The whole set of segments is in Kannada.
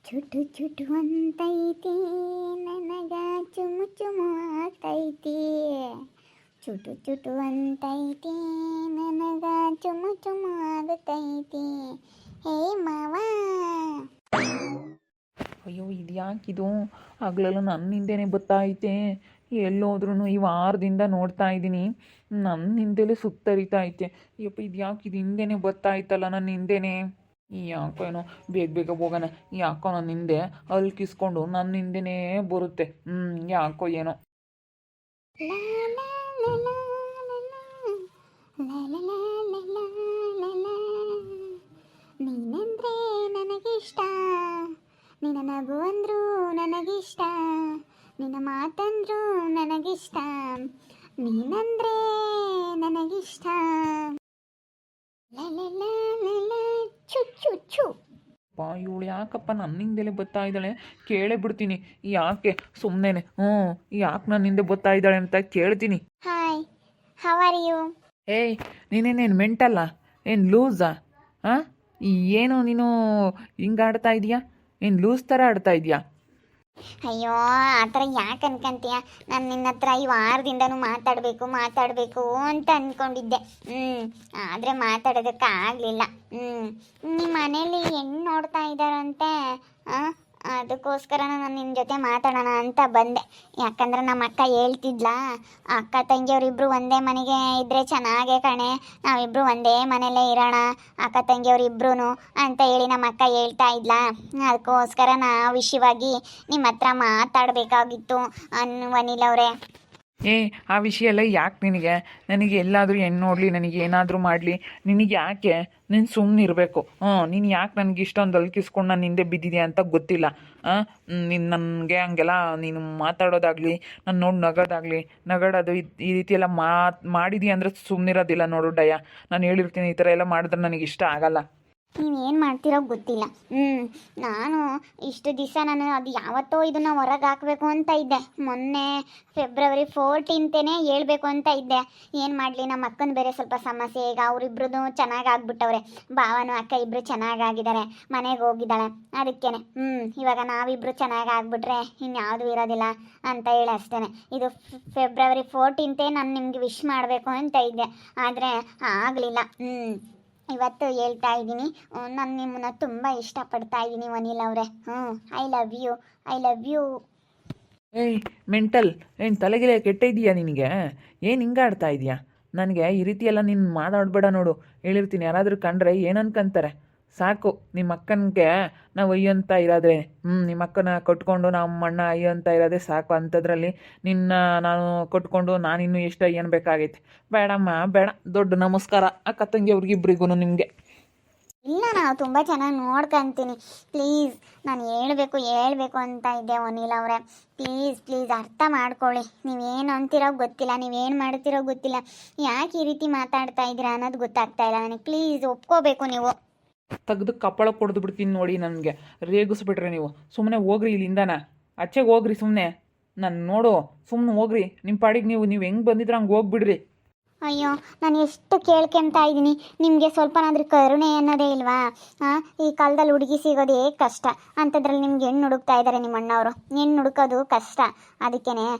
ಚುಟು ಚುಟು ಅಂತೈತಿ ನನಗ ಚುಮು ಚುಮು ಆಗ್ತೈತಿ. ಚುಟು ಚುಟು ಅಂತೈತಿ ನನಗ ಚುಮು ಚುಮು ಆಗತೈತಿ. ಹೇ ಮಾವ. ಅಯ್ಯೋ ಇದ್ಯಾಕಿದು ಹಗಲೆಲ್ಲ ನನ್ನ ಹಿಂದೆನೇ ಬರ್ತಾ ಐತೆ. ಎಲ್ಲೋದ್ರೂ ಈ ವಾರದಿಂದ ನೋಡ್ತಾ ಇದ್ದೀನಿ, ನನ್ನ ಹಿಂದೆಲೇ ಸುತ್ತರಿತಾ ಐತೆ. ಅಯ್ಯಪ್ಪ ಇದ್ಯಾಕೆ ಇದು ಹಿಂದೆನೇ ಬರ್ತಾ ಐತಲ್ಲ ನನ್ನ ಹಿಂದೆನೇ. ಯಾಕೋ ಏನೋ ಬೇಗ ಬೇಗ ಹೋಗೋಣ. ಯಾಕೋ ನನ್ನ ಹಿಂದೆ ಅಲ್ಲಿ ಕಿಸ್ಕೊಂಡು ನನ್ನ ಹಿಂದೆನೇ ಬರುತ್ತೆ. ಯಾಕೋ ಏನೋ. ನೀನಂದ್ರೆ ನನಗಿಷ್ಟ, ನಿನ್ನ ನಗು ಅಂದ್ರು ನನಗಿಷ್ಟ, ನಿನ್ನ ಮಾತಂದ್ರು ನನಗಿಷ್ಟ, ನೀನಂದ್ರೆ ನನಗಿಷ್ಟ. ಚು ಚು ಚು. ಇವಳು ಯಾಕಪ್ಪ ನನ್ನ ಹಿಂದೆಲೆ ಬರ್ತಾ ಇದ್ದಾಳೆ, ಕೇಳೇ ಬಿಡ್ತೀನಿ. ಯಾಕೆ ಸುಮ್ಮನೆ ಯಾಕೆ ನನ್ನ ಹಿಂದೆ ಬರ್ತಾ ಇದ್ದಾಳೆ ಅಂತ ಕೇಳ್ತೀನಿ. Hi, how are you? ಏಯ್ ನೀನೇನೇನು ಮೆಂಟಲ್ಲ, ಏನು ಲೂಸಾ? ಹಾಂ ಏನು ನೀನು ಹಿಂಗೆ ಆಡ್ತಾ ಇದೀಯಾ? ಏನು ಲೂಸ್ ಥರ ಆಡ್ತಾ ಇದೀಯಾ? ಅಯ್ಯೋ ಆ ಥರ ಯಾಕೆ ಅನ್ಕಂತೀಯ? ನಾನು ನಿನ್ನ ಹತ್ರ ಈ ವಾರದಿಂದನೂ ಮಾತಾಡಬೇಕು ಅಂತ ಅಂದ್ಕೊಂಡಿದ್ದೆ. ಆದರೆ ಮಾತಾಡೋದಕ್ಕೆ ಆಗಲಿಲ್ಲ. ನಿಮ್ಮ ಮನೇಲಿ ಹೆಣ್ಣು ನೋಡ್ತಾ ಇದ್ದಾರಂತೆ, ಅದಕ್ಕೋಸ್ಕರ ನಾನು ನಿನ್ನ ಜೊತೆ ಮಾತಾಡೋಣ ಅಂತ ಬಂದೆ. ಯಾಕಂದ್ರೆ ನಮ್ಮ ಅಕ್ಕ ಹೇಳ್ತಿದ್ಲಾ, ಅಕ್ಕ ತಂಗಿಯವರಿಬ್ಬರು ಒಂದೇ ಮನೆಗೆ ಇದ್ದರೆ ಚೆನ್ನಾಗೇ ಕಣೆ, ನಾವಿಬ್ಬರು ಒಂದೇ ಮನೆಯಲ್ಲೇ ಇರೋಣ ಅಕ್ಕ ತಂಗಿಯವರಿಬ್ರು ಅಂತ ಹೇಳಿ ನಮ್ಮ ಅಕ್ಕ ಹೇಳ್ತಾ ಇದ್ಲಾ. ಅದಕ್ಕೋಸ್ಕರ ವಿಷಯವಾಗಿ ನಿಮ್ಮ ಹತ್ರ ಮಾತಾಡಬೇಕಾಗಿತ್ತು ವನಿಲ್ ಅವರೇ. ಆ ವಿಷಯ ಎಲ್ಲ ಯಾಕೆ ನಿನಗೆ? ನನಗೆ ಎಲ್ಲಾದರೂ ಹೆಣ್ಣು ನೋಡಲಿ, ನನಗೆ ಏನಾದರೂ ಮಾಡಲಿ, ನಿನಗೆ ಯಾಕೆ? ನೀನು ಸುಮ್ಮನೆ ಇರಬೇಕು. ನೀನು ಯಾಕೆ ನನಗೆ ಇಷ್ಟೊಂದು ಅಲ್ಕಿಸ್ಕೊಂಡು ನಾನು ಹಿಂದೆ ಬಿದ್ದಿದ್ಯಾ ಅಂತ ಗೊತ್ತಿಲ್ಲ. ನೀನು ನನಗೆ ಹಂಗೆಲ್ಲ ನೀನು ಮಾತಾಡೋದಾಗಲಿ, ನಾನು ನೋಡಿ ನಗೋದಾಗಲಿ, ನಗಾಡೋದು ಈ ರೀತಿ ಎಲ್ಲ ಮಾಡಿದೀಯ ಅಂದರೆ ಸುಮ್ಮನಿರೋದಿಲ್ಲ ನೋಡು ಡಯ. ನಾನು ಹೇಳಿರ್ತೀನಿ, ಈ ಥರ ಎಲ್ಲ ಮಾಡಿದ್ರೆ ನನಗೆ ಇಷ್ಟ ಆಗಲ್ಲ. ನೀವೇನು ಮಾಡ್ತಿರೋ ಗೊತ್ತಿಲ್ಲ. ನಾನು ಇಷ್ಟು ದಿವಸ ನಾನು ಅದು ಯಾವತ್ತೋ ಇದನ್ನು ಹೊರಗೆ ಹಾಕಬೇಕು ಅಂತ ಇದ್ದೆ. ಮೊನ್ನೆ ಫೆಬ್ರವರಿ 14 ಹೇಳ್ಬೇಕು ಅಂತ ಇದ್ದೆ. ಏನು ಮಾಡಲಿ, ನಮ್ಮ ಅಕ್ಕನ ಬೇರೆ ಸ್ವಲ್ಪ ಸಮಸ್ಯೆ. ಈಗ ಅವರಿಬ್ರದ್ದು ಚೆನ್ನಾಗಿ ಆಗ್ಬಿಟ್ಟವ್ರೆ. ಭಾವನು ಅಕ್ಕ ಇಬ್ಬರು ಚೆನ್ನಾಗಾಗಿದ್ದಾರೆ, ಮನೆಗೆ ಹೋಗಿದ್ದಾಳೆ. ಅದಕ್ಕೇ ಇವಾಗ ನಾವಿಬ್ಬರು ಚೆನ್ನಾಗಿ ಆಗ್ಬಿಟ್ರೆ ಇನ್ಯಾವುದೂ ಇರೋದಿಲ್ಲ ಅಂತ ಹೇಳಿ ಅಷ್ಟೇ. ಇದು ಫೆಬ್ರವರಿ 14 ನಾನು ನಿಮಗೆ ವಿಶ್ ಮಾಡಬೇಕು ಅಂತ ಇದ್ದೆ, ಆದರೆ ಆಗಲಿಲ್ಲ. ಇವತ್ತು ಹೇಳ್ತಾ ಇದ್ದೀನಿ, ನಾನು ನಿಮ್ಮನ್ನ ತುಂಬ ಇಷ್ಟಪಡ್ತಾ ಇದ್ದೀನಿ ವನಿಲ್ ಅವರೇ. I love you, I love you. ಏಯ್ ಮೆಂಟಲ್, ಏನು ತಲೆಗಿಲೆ ಕೆಟ್ಟಿದೀಯಾ ನಿನಗೆ? ಏನು ಹಿಂಗೆ ಆಡ್ತಾ ಇದೆಯಾ? ನನಗೆ ಈ ರೀತಿ ಎಲ್ಲ ನೀನು ಮಾತಾಡಬೇಡ ನೋಡು, ಹೇಳಿರ್ತೀನಿ. ಯಾರಾದರೂ ಕಂಡ್ರೆ ಏನು ಅನ್ಕೊಂತಾರೆ? ಸಾಕು, ನಿಮ್ಮ ಅಕ್ಕನಿಗೆ ನಾವು ಅಯ್ಯಂತ ಇರೋದ್ರೆ, ನಿಮ್ಮ ಅಕ್ಕನ ಕೊಟ್ಕೊಂಡು ನಮ್ಮ ಅಣ್ಣ ಅಯ್ಯೋ ಅಂತ ಇರೋದೇ ಸಾಕು. ಅಂಥದ್ರಲ್ಲಿ ನಿನ್ನ ನಾನು ಕೊಟ್ಕೊಂಡು ನಾನಿನ್ನೂ ಎಷ್ಟು ಅಯ್ಯನ್ ಬೇಕಾಗೈತೆ? ಬೇಡಮ್ಮ ಬೇಡ. ದೊಡ್ಡ ನಮಸ್ಕಾರ ಅಕ್ಕ ತಂಗಿಯವ್ರಿಗಿಬ್ರಿಗೂ ನಿಮಗೆ. ಇಲ್ಲ, ನಾವು ತುಂಬ ಚೆನ್ನಾಗಿ ನೋಡ್ಕೊಂತೀನಿ. ಪ್ಲೀಸ್, ನಾನು ಹೇಳಬೇಕು ಅಂತ ಇದ್ದೆ ವನಿಲ್ ಅವರೇ. ಪ್ಲೀಸ್ ಅರ್ಥ ಮಾಡ್ಕೊಳ್ಳಿ. ನೀವೇನು ಅಂತಿರೋ ಗೊತ್ತಿಲ್ಲ, ನೀವೇನು ಮಾಡ್ತಿರೋ ಗೊತ್ತಿಲ್ಲ, ಯಾಕೆ ಈ ರೀತಿ ಮಾತಾಡ್ತಾ ಇದ್ದೀರಾ ಅನ್ನೋದು ಗೊತ್ತಾಗ್ತಾ ಇಲ್ಲ ನನಗೆ. ಪ್ಲೀಸ್ ಒಪ್ಕೋಬೇಕು ನೀವು. ತೆಗೆದು ಕಪ್ಪಳ ಕೊಡ್ದು ಬಿಡ್ತೀನಿ ನೋಡಿ. ನನಗೆ ರೇಗಿಸ್ಬಿಟ್ರೆ ನೀವು ಸುಮ್ಮನೆ ಹೋಗ್ರಿ ಇಲ್ಲಿಂದಾನ, ಆಚೆಗೆ ಹೋಗ್ರಿ ಸುಮ್ಮನೆ. ನಾನು ನೋಡು, ಸುಮ್ಮನೆ ಹೋಗ್ರಿ ನಿಮ್ಮ ಪಾಡಿಗೆ. ನೀವು ಹೆಂಗೆ ಬಂದಿದ್ರೆ ಹಂಗೆ ಹೋಗ್ಬಿಡ್ರಿ. ಅಯ್ಯೋ, ನಾನು ಎಷ್ಟು ಕೇಳ್ಕೊಂತ ಇದ್ದೀನಿ, ನಿಮಗೆ ಸ್ವಲ್ಪನಾದ್ರೂ ಕರುಣೆ ಅನ್ನೋದೇ ಇಲ್ವಾ? ಈ ಕಾಲದಲ್ಲಿ ಹುಡುಗಿ ಸಿಗೋದೇ ಕಷ್ಟ, ಅಂಥದ್ರಲ್ಲಿ ನಿಮ್ಗೆ ಹೆಣ್ಣು ಹುಡುಕ್ತಾ ಇದ್ದಾರೆ ನಿಮ್ಮ ಅಣ್ಣವರು. ಹೆಣ್ಣು ಹುಡುಕೋದು ಕಷ್ಟ. ಅದಕ್ಕೇ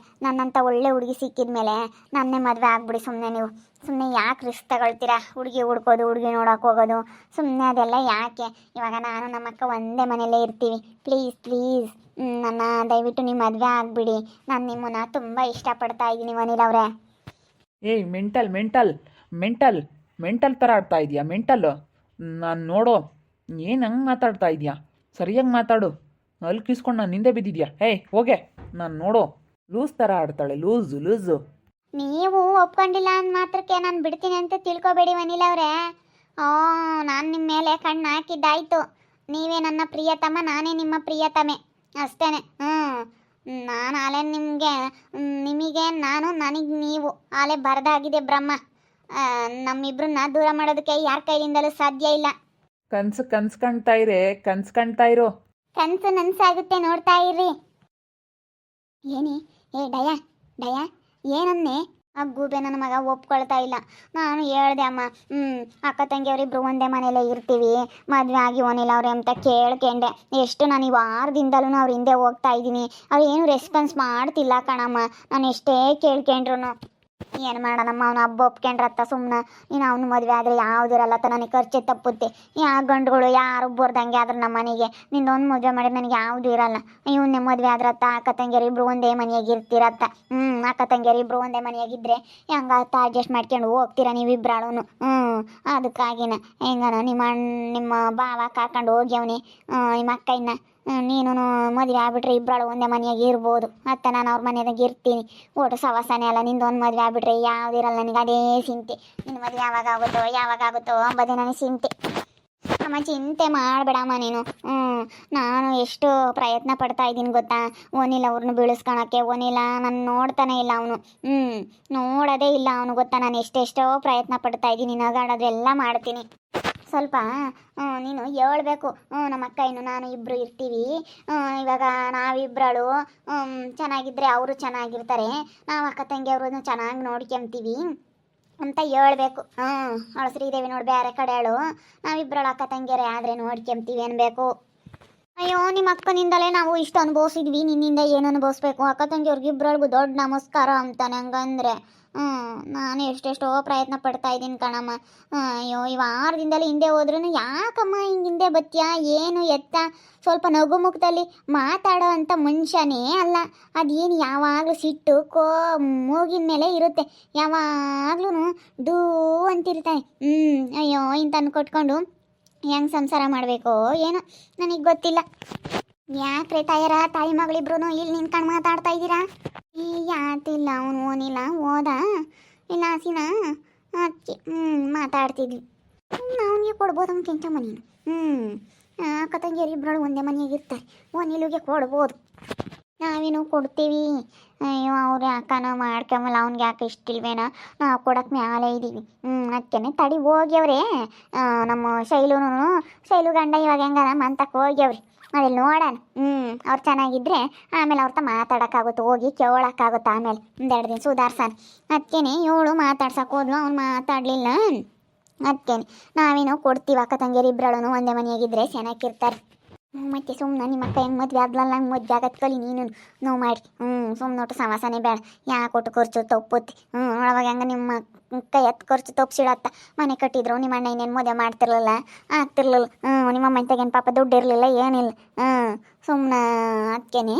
ನನ್ನಂಥ ಒಳ್ಳೆ ಹುಡುಗಿ ಸಿಕ್ಕಿದ ಮೇಲೆ ನನ್ನೇ ಮದುವೆ ಆಗ್ಬಿಡಿ. ನೀವು ಸುಮ್ಮನೆ ಯಾಕೆ ರಿಸ್ಕ್ ತಗೊಳ್ತೀರಾ? ಹುಡುಗಿ ಹುಡ್ಕೋದು, ಹುಡುಗಿ ನೋಡೋಕೆ ಹೋಗೋದು, ಸುಮ್ಮನೆ ಅದೆಲ್ಲ ಯಾಕೆ? ಇವಾಗ ನಾನು ನಮ್ಮ ಅಕ್ಕ ಒಂದೇ ಮನೆಯಲ್ಲೇ ಇರ್ತೀವಿ. ಪ್ಲೀಸ್ ನನ್ನ ದಯವಿಟ್ಟು ನೀವು ಮದುವೆ ಆಗಿಬಿಡಿ. ನಾನು ನಿಮ್ಮನ್ನು ತುಂಬ ಇಷ್ಟಪಡ್ತಾ ಇದ್ದೀನಿ ವನಿಲ್ ಅವರೇ. ಏಯ್ ಮೆಂಟಲ್ ಥರ ಆಡ್ತಾ ಇದೆಯಾ? ಮೆಂಟಲ್ಲು ನಾನು ನೋಡೋ, ಏನು ಹಂಗೆ ಮಾತಾಡ್ತಾ ಇದೆಯಾ? ಸರಿಯಾಗಿ ಮಾತಾಡು. ಅಲ್ಲಿ ಕಿಸ್ಕೊಂಡು ನಾನು ಹಿಂದೆ ಬಿದ್ದಿದ್ಯಾ? ಏಯ್ ಹೋಗೆ. ನಾನು ನೋಡೋ, ಲೂಸ್ ಥರ ಆಡ್ತಾಳೆ, ಲೂಸು. ನೀವು ಒಪ್ಕೊಂಡಿಲ್ಲ ಅಂದ ಮಾತ್ರಕ್ಕೆ ನಾನು ಬಿಡ್ತೀನಿ ಅಂತ ತಿಳ್ಕೊಬೇಡಿ ವನಿಲ್ ಅವರೇ. ನಾನು ನಿಮ್ಮ ಮೇಲೆ ಕಣ್ಣು ಹಾಕಿದ್ದಾಯ್ತು. ನೀವೇ ನನ್ನ ಪ್ರಿಯತಮ, ನಾನೇ ನಿಮ್ಮ ಪ್ರಿಯತಮೆ, ಅಷ್ಟೇ. ನಾನು ಆಲೆ ನಿಮಗೆ ನಾನು, ನನಗೆ ನೀವು. ಆಲೆ ಬರದಾಗಿದೆ ಬ್ರಹ್ಮ. ನಮ್ಮಿಬ್ರನ್ನ ದೂರ ಮಾಡೋದಕ್ಕೆ ಯಾರ ಕೈಲಿಂದಲೂ ಸಾಧ್ಯ ಇಲ್ಲ. ಕನ್ಸು ಕಾಣ್ತಾ ಇರೋ. ಕನಸು ನನಸಾಗುತ್ತೆ, ನೋಡ್ತಾ ಇರ್ರಿ. ಏನೇ ಡಯ ಏನನ್ನೇ? ಆ ಗೂಬೆ ನನ್ನ ಮಗ ಒಪ್ಕೊಳ್ತಾ ಇಲ್ಲ. ನಾನು ಹೇಳ್ದೆ ಅಮ್ಮ, ಅಕ್ಕ ತಂಗಿಯವರಿಬ್ರು ಒಂದೇ ಮನೇಲೇ ಇರ್ತೀವಿ, ಮದುವೆ ಆಗಿ ಓನಿಲ್ಲ ಅವ್ರೆ ಅಂತ ಕೇಳ್ಕೊಂಡೆ. ಎಷ್ಟು ನಾನು ಈ ವಾರದಿಂದಲೂ ಅವ್ರ ಹಿಂದೆ ಹೋಗ್ತಾ ಇದ್ದೀನಿ, ಅವ್ರು ಏನು ರೆಸ್ಪಾನ್ಸ್ ಮಾಡ್ತಿಲ್ಲ ಕಣಮ್ಮ. ನಾನು ಎಷ್ಟೇ ಕೇಳ್ಕೊಂಡ್ರು ಏನು ಮಾಡೋಣಮ್ಮ, ಅವನು ಹಬ್ಬ ಒಪ್ಕೊಂಡ್ರತ್ತ ಸುಮ್ಮನೆ. ಇನ್ನು ಅವನು ಮದುವೆ ಆದರೆ ಯಾವುದಿರಲ್ಲತ್ತ, ನನಗೆ ಖರ್ಚೆ ತಪ್ಪುತ್ತೆ. ಯಾವ ಗಂಡುಗಳು ಯಾರು ಬರ್ದಂಗೆ ಆದ್ರೆ ನಮ್ಮ ಮನೆಗೆ ನಿಂದೊಂದು ಮದುವೆ ಮಾಡಿ ನನಗೆ ಯಾವುದು ಇರಲ್ಲ. ಇವನ್ನೇ ಮದುವೆ ಆದ್ರತ್ತ ಅಕ್ಕ ತಂಗಿಯರು ಇಬ್ರು ಒಂದೇ ಮನೆಯಾಗಿ ಇರ್ತಿರತ್ತ. ಅಕ್ಕ ತಂಗಿಯರು ಇಬ್ರು ಒಂದೇ ಮನೆಯಾಗಿದ್ದರೆ ಹೆಂಗತ್ತ ಅಡ್ಜಸ್ಟ್ ಮಾಡ್ಕೊಂಡು ಹೋಗ್ತೀರಾ ನೀವಿಬ್ರಾಳು. ಅದಕ್ಕಾಗಿನ ಹೆಂಗನ ನಿಮ್ಮ ಬಾವ ಕಾಕೊಂಡು ಹೋಗ್ಯವನಿ ನಿಮ್ಮ ಅಕ್ಕಯ್ಯನ. ನೀನು ಮದುವೆ ಆಗ್ಬಿಟ್ರೆ ಇಬ್ಬರಾಳು ಒಂದೇ ಮನೆಯಾಗಿ ಇರ್ಬೋದು. ಮತ್ತೆ ನಾನು ಅವ್ರ ಮನೆಯಾಗ ಇರ್ತೀನಿ. ಒಟ್ಟು ಸವಾಸನೆ ಅಲ್ಲ, ನಿಂದೊಂದು ಮದುವೆ ಆಗ್ಬಿಟ್ರೆ ಯಾವುದಿರಲ್ಲ ನನಗೆ, ಅದೇ ಚಿಂತೆ. ನಿನ್ನ ಮದುವೆ ಯಾವಾಗಾಗುತ್ತೋ ಅಂಬದೇ ನನಗೆ ಚಿಂತೆ. ಅಮ್ಮ ಚಿಂತೆ ಮಾಡಬೇಡಮ್ಮ ನೀನು. ನಾನು ಎಷ್ಟು ಪ್ರಯತ್ನ ಪಡ್ತಾ ಇದ್ದೀನಿ ಗೊತ್ತಾ, ಓನಿಲ್ಲ ಅವ್ರನ್ನ ಬೀಳಿಸ್ಕೊಳಕ್ಕೆ. ಓನಿಲ್ಲ ನಾನು ನೋಡ್ತಾನೆ ಇಲ್ಲ ಅವನು, ನೋಡೋದೇ ಇಲ್ಲ ಅವನು ಗೊತ್ತಾ. ನಾನು ಎಷ್ಟೆಷ್ಟೋ ಪ್ರಯತ್ನ ಪಡ್ತಾ ಇದ್ದೀನಿ, ನಗಾಡೋದೆಲ್ಲ ಮಾಡ್ತೀನಿ. ಸ್ವಲ್ಪ ನೀನು ಹೇಳ್ಬೇಕು. ನಮ್ಮ ಅಕ್ಕ ಇನ್ನು ನಾನು ಇಬ್ಬರು ಇರ್ತೀವಿ, ಇವಾಗ ನಾವಿಬ್ಬರಳು ಚೆನ್ನಾಗಿದ್ದರೆ ಅವರು ಚೆನ್ನಾಗಿರ್ತಾರೆ, ನಾವು ಅಕ್ಕ ತಂಗಿಯವ್ರನ್ನ ಚೆನ್ನಾಗಿ ನೋಡ್ಕೊಂತೀವಿ ಅಂತ ಹೇಳ್ಬೇಕು. ಅವಳು ಶ್ರೀದೇವಿ ನೋಡಿ ಬೇರೆ ಕಡೆಯಳು, ನಾವಿಬ್ಬರಳು ಅಕ್ಕ ತಂಗಿಯರೇ ಆದರೆ ನೋಡ್ಕೊಂತೀವಿ ಅನ್ಬೇಕು. ಅಯ್ಯೋ ನಿಮ್ಮ ಅಕ್ಕನಿಂದಲೇ ನಾವು ಇಷ್ಟು ಅನುಭವಿಸಿದ್ವಿ, ನಿನ್ನಿಂದ ಏನು ಅನುಭವಿಸ್ಬೇಕು? ಅಕ್ಕ ತಂಗಿಯವ್ರಿಗೆ ಇಬ್ಬರಳಿಗೂ ದೊಡ್ಡ ನಮಸ್ಕಾರ ಅಂತಾನೆ ಹಂಗಂದ್ರೆ. ನಾನು ಎಷ್ಟೆಷ್ಟೋ ಪ್ರಯತ್ನ ಪಡ್ತಾ ಇದ್ದೀನಿ ಕಣಮ್ಮ. ಅಯ್ಯೋ ಈ ವಾರದಿಂದಲೇ ಹಿಂದೆ ಹೋದ್ರೂ ಯಾಕಮ್ಮ ಹಿಂಗೆ ಹಿಂದೆ ಬತ್ತೀಯ? ಏನು ಎತ್ತ? ಸ್ವಲ್ಪ ನಗು ಮುಖದಲ್ಲಿ ಮಾತಾಡೋ ಅಂಥ ಮನುಷ್ಯನೇ ಅಲ್ಲ. ಅದೇನು ಯಾವಾಗಲೂ ಸಿಟ್ಟು ಮೂಗಿನ ಮೇಲೆ ಇರುತ್ತೆ, ಯಾವಾಗ್ಲೂ ಡೂ ಅಂತಿರ್ತಾನೆ. ಅಯ್ಯೋ ಇಂತನ್ನು ಕೊಟ್ಕೊಂಡು ಹೆಂಗೆ ಸಂಸಾರ ಮಾಡಬೇಕೋ ಏನೋ ನನಗೆ ಗೊತ್ತಿಲ್ಲ. ಯಾಕ್ರೆ ತಾಯಿ ಮಗಳಿಬ್ರು ಇಲ್ಲಿ ನಿಂತ್ಕೊಂಡು ಮಾತಾಡ್ತಾ ಇದ್ದೀರಾ? ಯಾತಿಲ್ಲ, ಅವನು ಓನಿಲ್ಲ ಓದ ಇಲ್ಲ ಹಸಿನ ಅದಕ್ಕೆ ಮಾತಾಡ್ತಿದ್ವಿ. ಅವನಿಗೆ ಕೊಡ್ಬೋದು ಅವ್ನು ಕೆಂಚಮ್ಮ ನೀನು. ಅಕ್ಕ ತಂಗಿಯರು ಇಬ್ಬರು ಒಂದೇ ಮನೆಯಾಗಿರ್ತಾರೆ, ಓನಿಲುಗೆ ಕೊಡ್ಬೋದು, ನಾವೇನು ಕೊಡ್ತೀವಿ. ಅಯ್ಯೋ ಅವ್ರು ಯಾಕನೋ ಮಾಡ್ಕೊಂಬಲ್ಲ, ಅವ್ನಿಗೆ ಯಾಕೆ ಇಷ್ಟಿಲ್ವೇನೋ, ನಾವು ಕೊಡೋಕೆ ಮ್ಯಾಲೆ ಇದ್ದೀವಿ. ಅದಕ್ಕೆ ತಡಿ ಹೋಗ್ಯವ್ರೆ ನಮ್ಮ ಶೈಲು ಗಂಡ ಇವಾಗ ಹೆಂಗಾರ ಮಂತಕ್ಕೆ ಹೋಗ್ಯವ್ರಿ. ಅದಲ್ಲಿ ನೋಡೋಣ. ಅವ್ರು ಚೆನ್ನಾಗಿದ್ದರೆ ಆಮೇಲೆ ಅವ್ರ ಮಾತಾಡೋಕ್ಕಾಗುತ್ತೆ, ಹೋಗಿ ಕೇಳೋಕ್ಕಾಗುತ್ತೆ ಆಮೇಲೆ ಒಂದೆರಡು ದಿನ ಸುಧಾರ್ಸಾನ. ಅದಕ್ಕೇನೆ ಇವಳು ಮಾತಾಡ್ಸಕ್ಕೆ ಹೋದ್ಲು, ಅವ್ನು ಮಾತಾಡಲಿಲ್ಲ. ಅದಕ್ಕೇನೆ ನಾವೇನೋ ಕೊಡ್ತೀವಿ, ಅಕ್ಕ ತಂಗಿಯರು ಇಬ್ಬರಳು ಒಂದೇ ಮನೆಯಾಗಿದ್ದರೆ ಚೆನ್ನಾಗಿರ್ತಾರೆ. ಮತ್ತೆ ಸುಮ್ಮನೆ ನಿಮ್ಮ ಅಕ್ಕ ಹೆಂಗೆ ಮದುವೆ ಆಗ್ಲಲ್ಲ, ಹಂಗೆ ಮದುವೆ ಆಗತ್ತೆ ಕಲಿ ನೀನು ನೋವು ಮಾಡಿ. ಸುಮ್ಮನೆ ಒಟ್ಟು ಸವಾಸನೆ ಬೇಡ, ಯಾಕೆ ಕೊಟ್ಟು ಖರ್ಚು ತಪ್ಪುತ್ತೆ. ಅವಾಗ ಹೆಂಗೆ ನಿಮ್ಮ ಕೈ ಎತ್ತು ಖರ್ಚು ತಪ್ಪಿಸಿಡತ್ತ. ಮನೆ ಕಟ್ಟಿದ್ರು ನಿಮ್ಮ ಅಣ್ಣ ಇನ್ನೇನು ಮದುವೆ ಆಗ್ತಿರ್ಲಿಲ್ಲ. ನಿಮ್ಮ ಅಮ್ಮ ತೆಗೇನು ಪಾಪ ದುಡ್ಡು ಇರಲಿಲ್ಲ, ಏನಿಲ್ಲ. ಸುಮ್ಮನೆ ಅದಕ್ಕೇನೆ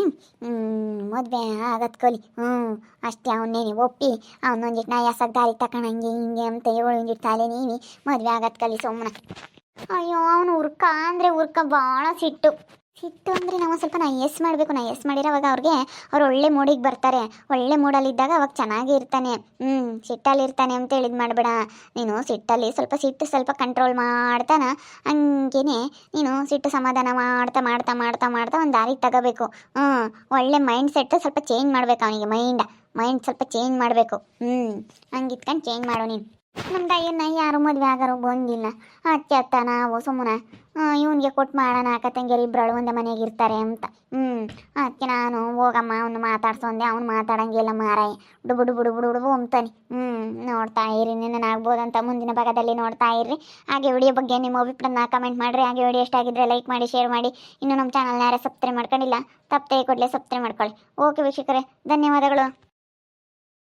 ಮದುವೆ ಆಗತ್ತೆ ಕಲಿ. ಅಷ್ಟೇ ಅವನ್ನೇನೆ ಒಪ್ಪಿ ಅವನೊಂದಿಟ್ಟು ನಾಯಾಸಾಗ ದಾರಿ ತಗೊಂಡಂಗೆ ಹಿಂಗೆ ಅಂತ ಒಂದಿಟ್ಟು ತಾಲೆ ನೀವಿ ಮದುವೆ ಆಗತ್ತೆ ಕಲಿ ಸುಮ್ಮನೆ. ಅಯ್ಯೋ ಅವನು ಉರ್ಕ ಭಾಳ ಸಿಟ್ಟು ಅಂದರೆ ನಾವು ಸ್ವಲ್ಪ ನೈಯಸ್ ಮಾಡಬೇಕು. ನೈಯಸ್ ಮಾಡಿರೋ ಅವಾಗ ಅವ್ರು ಒಳ್ಳೆ ಮೂಡಿಗೆ ಬರ್ತಾರೆ. ಒಳ್ಳೆ ಮೂಡಲ್ಲಿದ್ದಾಗ ಅವಾಗ ಚೆನ್ನಾಗಿ ಇರ್ತಾನೆ. ಸಿಟ್ಟಲ್ಲಿರ್ತಾನೆ ಅಂತ ಹೇಳಿದ್ ಮಾಡಬೇಡ ನೀನು. ಸಿಟ್ಟು ಕಂಟ್ರೋಲ್ ಮಾಡ್ತಾನ. ಹಂಗೇನೆ ನೀನು ಸಿಟ್ಟು ಸಮಾಧಾನ ಮಾಡ್ತಾ ಒಂದು ದಾರಿಗೆ ತಗೋಬೇಕು. ಒಳ್ಳೆ ಮೈಂಡ್ ಸೆಟ್ ಸ್ವಲ್ಪ ಚೇಂಜ್ ಮಾಡ್ಬೇಕು ಅವನಿಗೆ. ಮೈಂಡ್ ಸ್ವಲ್ಪ ಚೇಂಜ್ ಮಾಡಬೇಕು. ಹಂಗಿತ್ಕೊಂಡು ಚೇಂಜ್ ಮಾಡು ನೀನು. ನಮ್ಮ ತಾಯಿಯನ್ನ ಯಾರು ಮದುವೆ ಆಗಾರು ಬಂದಿಲ್ಲ. ಅತ್ತ ನಾವು ಸುಮ್ಮನೆ ಇವನಿಗೆ ಕೊಟ್ಟು ಮಾಡೋಣ, ಅಕ್ಕ ತಂಗಿಯರು ಇಬ್ಬರಳು ಒಂದೇ ಮನೆಯಾಗ ಇರ್ತಾರೆ ಅಂತ. ಅದಕ್ಕೆ ನಾನು ಹೋಗಮ್ಮ ಅವನು ಮಾತಾಡ್ಸೊಂದೆ. ಅವ್ನು ಮಾತಾಡಂಗಿಲ್ಲ ಮಾರಾಯ, ಬುಡು ಅಂತಾನೆ. ನೋಡ್ತಾ ಇರಿ, ಆಗ್ಬೋದಂತ ಮುಂದಿನ ಭಾಗದಲ್ಲಿ ನೋಡ್ತಾ ಇರ್ರಿ. ಹಾಗೆ ವಿಡಿಯೋ ಬಗ್ಗೆ ನಿಮ್ಮ ಅಭಿಪ್ರಾಯನ ಕಮೆಂಟ್ ಮಾಡಿರಿ. ಹಾಗೆ ವಿಡಿಯೋ ಇಷ್ಟ ಆಗಿದ್ರೆ ಲೈಕ್ ಮಾಡಿ, ಶೇರ್ ಮಾಡಿ. ಇನ್ನು ನಮ್ಮ ಚಾನಲ್ನ ಯಾರೇ ಸಬ್ಸ್ಕ್ರೈಬ್ ಮಾಡ್ಕೊಂಡಿಲ್ಲ, ತಪ್ಪದೆ ಕೂಡಲೇ ಸಬ್ಸ್ಕ್ರೈಬ್ ಮಾಡ್ಕೊಳ್ಳಿ. ಓಕೆ ವೀಕ್ಷಕರೇ, ಧನ್ಯವಾದಗಳು.